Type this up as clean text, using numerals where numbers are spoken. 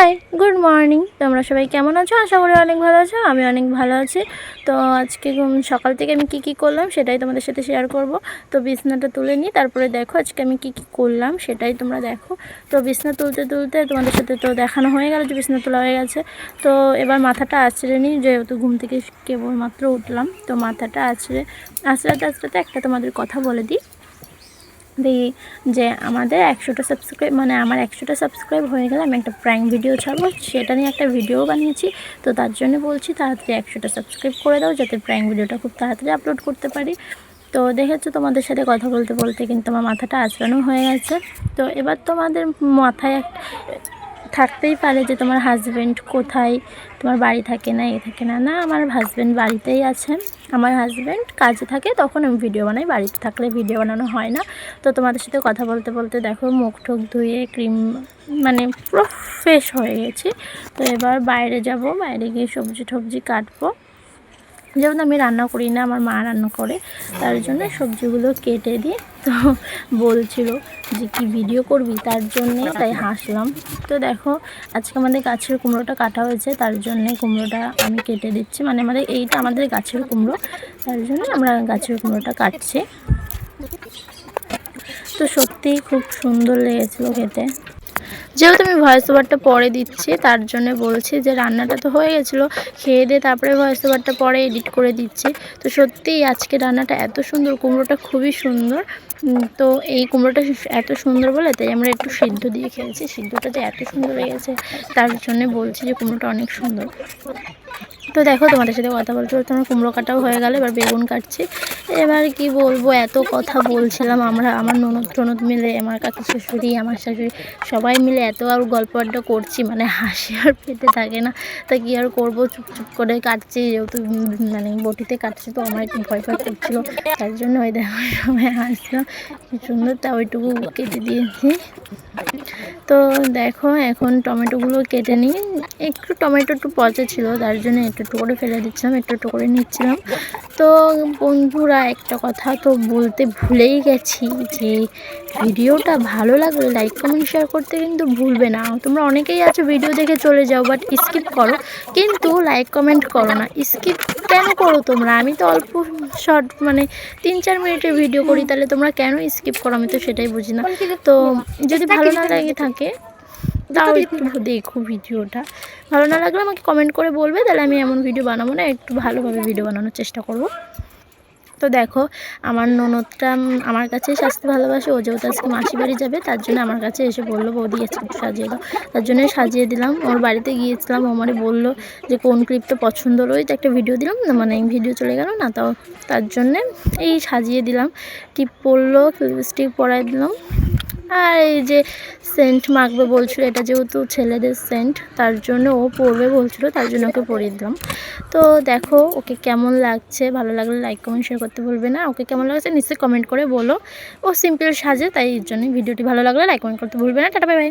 High, good morning. তোমরা সবাই কেমন আছো? আশা করি অনেক ভালো আছো। আমি অনেক ভালো আছি। তো আজকে সকাল থেকে আমি কি করলাম সেটাই তোমাদের সাথে শেয়ার করব। তো বিছনাটা তুলে নিই, তারপরে দেখো আজকে আমি কি করলাম সেটাই তোমরা দেখো। তো বিছনা তুলতে তুলতে তোমাদের সাথে তো দেখানো হয়ে গেল যে বিছনা তোলা হয়ে গেছে। তো এবার মাথাটা আঁচড়ে নিই, যেহেতু ঘুম থেকে কেবলমাত্র উঠলাম। তো মাথাটা আঁচড়াতে একটা তোমাদের কথা বলে দিই যে আমাদের 100টা সাবস্ক্রাইব, মানে আমার 100টা সাবস্ক্রাইব হয়ে গেলে আমি একটা প্র্যাঙ্ক ভিডিও ছাড়বো, সেটা নিয়ে একটা ভিডিও বানিয়েছি। তো তার জন্য বলছি তাড়াতাড়ি 100টা সাবস্ক্রাইব করে দাও, যাতে প্র্যাঙ্ক ভিডিওটা খুব তাড়াতাড়ি আপলোড করতে পারি। তো দেখেছো, তোমাদের সাথে কথা বলতে বলতে কিন্তু আমার মাথাটা আঁচড়ানো হয়ে গেছে। তো এবার তোমাদের মাথায় থাকতেই পারে যে তোমার হাজব্যান্ড কোথায়, তোমার বাড়ি থাকে না, থাকে না। আমার হাজব্যান্ড বাড়িতেই আছে। আমার হাজব্যান্ড কাজে থাকে, তখন আমি ভিডিও বানাই, বাড়িতে থাকলে ভিডিও বানানো হয় না। তো তোমাদের সাথে কথা বলতে বলতে দেখো মুখ ঠোক ধুয়ে ক্রিম মানে পুরো ফ্রেশ হয়ে গেছি। তো এবার বাইরে যাব, বাইরে গিয়ে সবজি টবজি কাটবো। যেমন আমি রান্না করি না, আমার মা রান্না করে, তার জন্য সবজিগুলো কেটে দিয়ে তো বলছিল যে কি ভিডিও করবি, তার জন্যে তাই হাসলাম। তো দেখো আজকে আমাদের গাছের কুমড়োটা কাটা হয়েছে, তার জন্যে কুমড়োটা আমি কেটে দিচ্ছি। মানে এইটা আমাদের গাছের কুমড়ো, তার জন্য আমরা গাছের কুমড়োটা কাটছি। তো সত্যিই খুব সুন্দর লেগেছিলো খেতে। যেহেতু আমি ভয়েস ওভারটা পরে দিচ্ছি, তার জন্য বলছি যে রান্নাটা তো হয়ে গেছিলো, খেয়ে দিয়ে তারপরে ভয়েস ওভারটা পরে এডিট করে দিচ্ছি। তো সত্যিই আজকে রান্নাটা এত সুন্দর, কুমড়োটা খুবই সুন্দর। তো এই কুমড়োটা এত সুন্দর বলে তাই আমরা একটু সিদ্ধ দিয়ে খেয়েছি। সিদ্ধটা যে এত সুন্দর লেগেছে, তার জন্য বলছি যে কুমড়োটা অনেক সুন্দর। তো দেখো তোমাদের সাথে কথা বলতে বলতে আমার কুমড়ো কাটাও হয়ে গেল, এবার বেগুন কাটছি। এবার কি বলবো, এত কথা বলছিলাম আমরা, আমার ননদ মিলে, আমার কাকি শাশুড়ি, আমার শাশুড়ি, সবাই মিলে এত আর গল্প আড্ডা করছি, মানে হাসি আর পেটে থাকে না। তা কি আর করবো, চুপচুপ করে কাটছি, যেহেতু মানে বটিতে কাটছি, তো আমার একটু ভয় করছিলো, তার জন্য ওই দেখো সবাই হাসছিলাম, কি সুন্দর তা ওইটুকু কেটে দিয়েছি। তো দেখো এখন টমেটোগুলো কেটে নিই। টমেটো একটু পচা ছিল, তার জন্য একটু করে ফেলে দিচ্ছিলাম, একটু করে নিচ্ছিলাম। তো বন্ধুরা একটা কথা তো বলতে ভুলেই গেছি, যে ভিডিওটা ভালো লাগলে লাইক কমেন্ট শেয়ার করতে কিন্তু ভুলবে না। তোমরা অনেকেই আছো ভিডিও দেখে চলে যাও, বাট স্কিপ করো, কিন্তু লাইক কমেন্ট করো না। স্কিপ কেন করো তোমরা? আমি তো অল্প শর্ট, মানে 3-4 মিনিটের ভিডিও করি, তাহলে তোমরা কেন স্কিপ করো? আমি তো সেটাই বুঝি না। তো যদি ভালো না লাগে থাকে তাও একটু দেখো, ভিডিওটা ভালো না লাগলে আমাকে কমেন্ট করে বলবে, তাহলে আমি এমন ভিডিও বানাবো না, একটু ভালোভাবে ভিডিও বানানোর চেষ্টা করব। তো দেখো আমার ননদটা আমার কাছেই সাজতে ভালোবাসে, ও যেহেতু আজকে মাসি বাড়ি যাবে, তার জন্য আমার কাছে এসে বললো বৌদি আজকে একটু সাজিয়ে দাও, তার জন্য সাজিয়ে দিলাম। ওর বাড়িতে গিয়েছিলাম, ও মানে বললো যে কোন ক্লিপটা পছন্দ হলো, ওই তো একটা ভিডিও দিলাম না, মানে ভিডিও চলে গেল না, তো তার জন্যে এই সাজিয়ে দিলাম। টিপ পরলো, লিপস্টিক পরাই দিলাম। আর এই যে সেন্ট মাখবে বলছিল, এটা যেহেতু ছেলেদের সেন্ট, তার জন্য ও পরবে বলছিল, তার জন্য ওকে পরিয়ে দিলাম। তো দেখো ওকে কেমন লাগছে, ভালো লাগলে লাইক কমেন্ট শেয়ার করতে ভুলবে না। ওকে কেমন লাগছে নিশ্চয়ই কমেন্ট করে বলো। ও সিম্পল সাজে, তাই এর জন্য ভিডিওটি ভালো লাগলে লাইক কমেন্ট করতে ভুলবে না। Tata, bye bye.